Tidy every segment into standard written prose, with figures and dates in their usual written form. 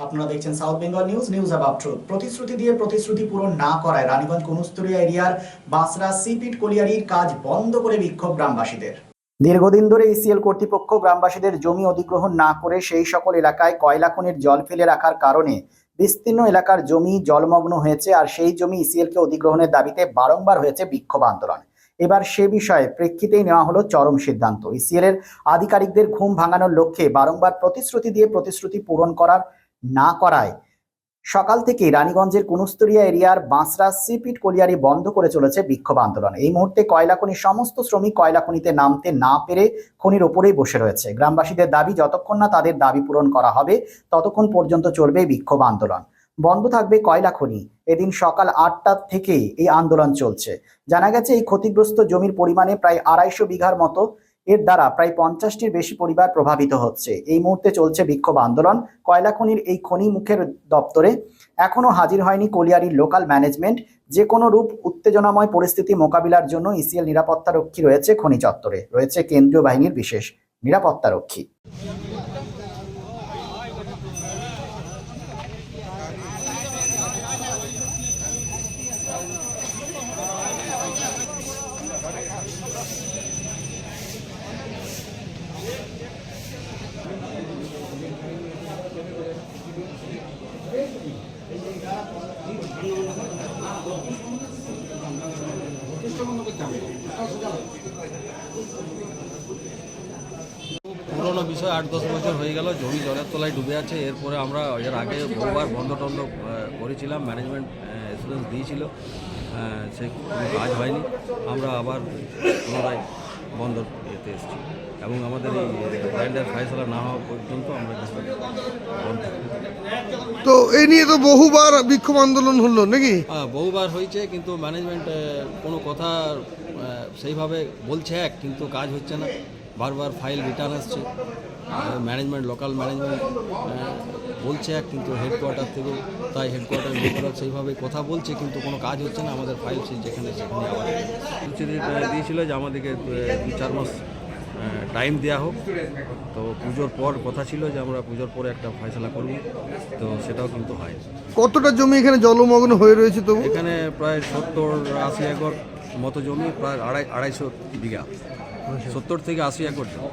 আপনারা দেখছেন south Bengal news about truth. প্রতিশ্রুতি দিয়ে প্রতিশ্রুতি পূরণ না করায় রানীগঞ্জ কোনুস্তরিয়া এরিয়ার বাসরা সিপিট কলিয়ারির কাজ বন্ধ করে বিক্ষোভ গ্রামবাসীদের। দীর্ঘদিন ধরে ইসিএল কর্তৃপক্ষ গ্রামবাসীদের জমি অধিগ্রহণ না করে সেই সকল এলাকায় কয়লা খনির জল ফেলে রাখার কারণে বিস্তীর্ণ এলাকার জমি জলমগ্ন হয়েছে, আর সেই জমি ইসিএলকে অধিগ্রহণের দাবিতে বারংবার হয়েছে বিক্ষোভ আন্দোলন। এবার সে বিষয়ে প্রেক্ষিতেই নেওয়া হলো চরম সিদ্ধান্ত। ইসিএল এর আধিকারিকদের ঘুম ভাঙানোর লক্ষ্যে বারংবার প্রতিশ্রুতি দিয়ে প্রতিশ্রুতি পূরণ না করায় সকাল থেকে রানীগঞ্জের কোনুস্তরিয়া এরিয়ার বাঁশরা সিপিট কলিয়ারি বন্ধ করে চলেছে বিক্ষোভ আন্দোলন। এই মুহূর্তে কয়লা খনির সমস্ত শ্রমিক কয়লা খনিতে নামতে না পেরে খনির ওপরেই বসে রয়েছে। গ্রামবাসীদের দাবি, যতক্ষণ না তাদের দাবি পূরণ করা হবে ততক্ষণ পর্যন্ত চলবে বিক্ষোভ আন্দোলন। বন্ধ থাকবে কয়লা খনি। এদিন সকাল 8টা থেকে এই আন্দোলন চলছে। জানা গেছে এই ক্ষতিগ্রস্ত জমির পরিমাণে প্রায় 250 বিঘার মতো। এর দ্বারা প্রায় 50টির বেশি পরিবার প্রভাবিত হচ্ছে। এই মুহূর্তে চলছে বিক্ষোভ আন্দোলন। কয়লা খনির এই খনি মুখের দপ্তরে এখনো হাজির হয়নি কলিয়ারির লোকাল ম্যানেজমেন্ট। যে কোনো রূপ উত্তেজনাময় পরিস্থিতি মোকাবিলার জন্য ইসিএল নিরাপত্তারক্ষী রয়েছে খনি চত্বরে, রয়েছে কেন্দ্রীয় বাহিনীর বিশেষ নিরাপত্তারক্ষী। পুরোনো বিষয় 8-10 বছর হয়ে গেল, জমি জলের তলায় ডুবে আছে। এরপরে আমরা এর আগে বহুবার বন্ধ টন্ধ করেছিলাম, ম্যানেজমেন্ট এসুরেন্স দিয়েছিল, সে কোনো কাজ হয়নি। আমরা আবার পুনরায় বন্ধ ইয়েতে এসেছি এবং আমাদের এই ল্যান্ডের ফয়সালা না হওয়া পর্যন্ত আমরা বন্ধ। তো এই নিয়ে তো বহুবার বিক্ষোভ আন্দোলন হলো নাকি? হ্যাঁ, বহুবার হয়েছে, কিন্তু ম্যানেজমেন্ট কোনো কথা সেইভাবে বলছে কিন্তু কাজ হচ্ছে না। বারবার ফাইল রিটার্ন আসছে। ম্যানেজমেন্ট, লোকাল ম্যানেজমেন্ট বলছে কিন্তু হেডকোয়ার্টার থেকেও তাই, হেডকোয়ার্টারের লোকেরা সেইভাবে কথা বলছে কিন্তু কোনো কাজ হচ্ছে না। আমাদের ফাইল যেখানে সেখানে আবার দিয়েছিল যে আমাদেরকে 2-4 মাস টাইম দেওয়া হোক। তো পুজোর পর কথা ছিল যে আমরা পুজোর পরে একটা ফয়সালা করব, তো সেটাও কিন্তু হয়। কতটা জমি এখানে জলমগ্ন হয়ে রয়েছে? তো এখানে প্রায় 70-80 একর মতো জমি, প্রায় 250 বিঘা, 70 থেকে 80 একর জমি।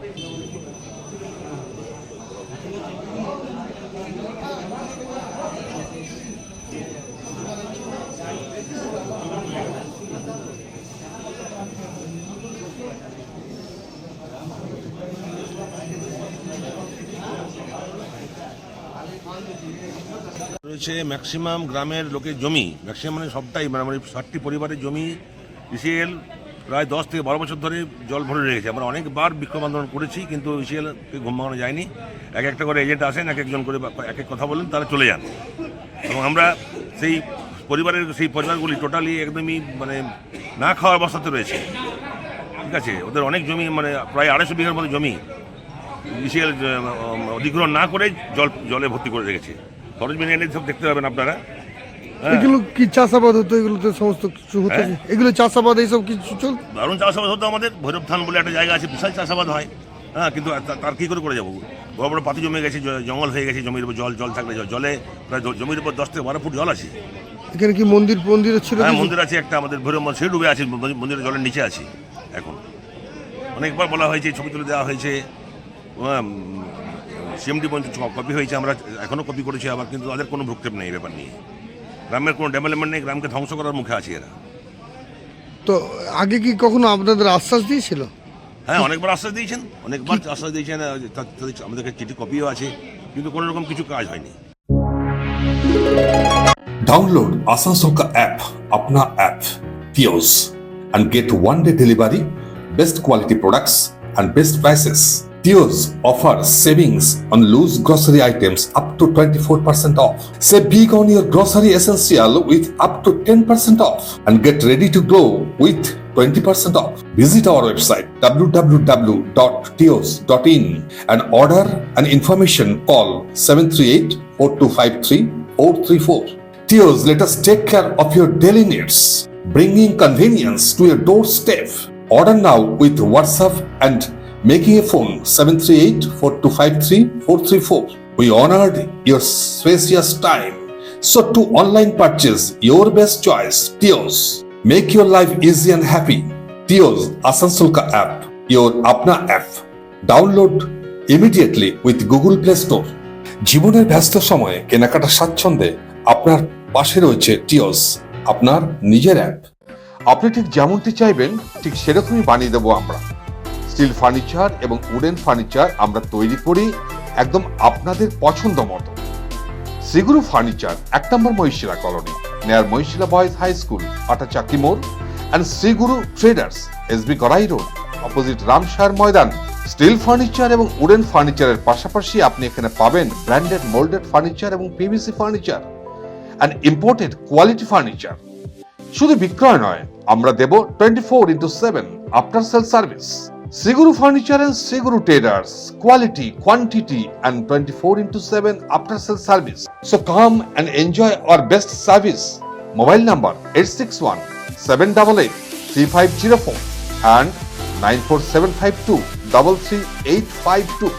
রয়েছে ম্যাক্সিমাম গ্রামের লোকের জমি, ম্যাক্সিমাম মানে সবটাই, মানে 60টি পরিবারের জমি ইসিএল প্রায় 10 থেকে 12 বছর ধরে জল ভরে রেখেছে। আমরা অনেকবার বিক্ষোভ আন্দোলন করেছি কিন্তু ইসিএলকে ঘুম ভাঙানো যায়নি। এক একটা করে এজেন্ট আসেন, এক একজন করে এক এক কথা বলেন, তারা চলে যান এবং আমরা সেই পরিবারগুলি টোটালি একদমই মানে না খাওয়ার অবস্থাতে রয়েছে। ঠিক আছে, ওদের অনেক জমি, মানে প্রায় 250 বিঘার মতো জমি ইসিএল অধিগ্রহণ না করে জলে ভর্তি করে রেখেছে। খরচ মিলিয়ে এনে সব দেখতে পাবেন আপনারা। এগুলো কি চাষাবাদ হতো? এগুলো তো সমস্ত কিছু হতো, এগুলো চাষাবাদ এইসব কিছু চল। দারুণ চাষাবাদ হতো আমাদের। ভৈরব থান বলে একটা জায়গা আছে, বিশাল চাষাবাদ হয়। হ্যাঁ, কিন্তু তার কী করে যাবো? বড় বড় পাতি জমে গেছে, জঙ্গল হয়ে গেছে, জমির উপর জল থাকলে জলে প্রায় জমির উপর 10 থেকে 12 ফুট জল আছে। এখানে কি মন্দির ছিল? হ্যাঁ, মন্দির আছে একটা আমাদের ভৈরব, সে ডুবে আছে, মন্দিরের জলের নিচে আছে এখন। অনেকবার বলা হয়েছে, ছবি তুলে দেওয়া হয়েছে, সিএমডি পর্যন্ত কপি হয়েছে, আমরা এখনও কপি করেছি আবার, কিন্তু তাদের কোনো ভ্রুক্ষেপ নেই ব্যাপার নিয়ে। গ্রামের কোনো ডেভেলপমেন্ট নেই, গ্রামকে ধ্বংস করার মুখে আছে এরা। তো আগে কি কখনো আপনাদের আশ্বাস দিয়েছিল? হ্যাঁ, অনেকবার আশ্বাস দিয়েছেন, আমাদের কাছে চিঠি কপিও আছে, কিন্তু কোনো রকম কিছু কাজ হয়নি। Download Asansol ka app, अपना app, Tios, and get one-day delivery, best quality products and best prices. Tios offers savings on loose grocery items up to 24% off. Save big on your grocery essential with up to 10% off and get ready to go with 20% off. Visit our website www.tios.in and order an information. Call 738-4253-434. Tios, let us take care of your daily needs, bringing convenience to your doorstep. Order now with WhatsApp and making a phone 738-4253-434. We honored your spacious time. So to online purchase your best choice, Tios. Make your life easy and happy. Tios Asansol ka app, your Apna app. Download immediately with Google Play Store. জীবনের ব্যস্ত সময়ে কেনাকাটা স্বাচ্ছন্দ্যে আপনার পাশে রয়েছে টিওস, আপনার নিজের অ্যাপ। আপনি ঠিক যেমনটি চাইবেন ঠিক সেরকমই বানিয়ে দেবো আমরা। স্টিল ফার্নিচার এবং উডেন ফার্নিচার আমরা তৈরি করি একদম আপনাদের পছন্দ মতো। Shriguru furniture 1 number Mahishila colony, near Mahishila boys high school, Atachaki মোড়, and Shriguru traders, SB Garai road, opposite Ramshayar ময়দান। স্টিল ফার্নিচার এবং উডেন ফার্নিচারের পাশাপাশি আপনি এখানে পাবেন ব্র্যান্ডেড মোল্ডেড ফার্নিচার এবং PVC furniture and imported quality furniture. শুধু বিক্রয় নয়, আমরা দেব 24/7 after sale service. Shriguru furniture and Shri Guru traders, quality, quantity and 24/7 after sale service. So come and enjoy our best service. Mobile number 8617883504 and 94752 33852.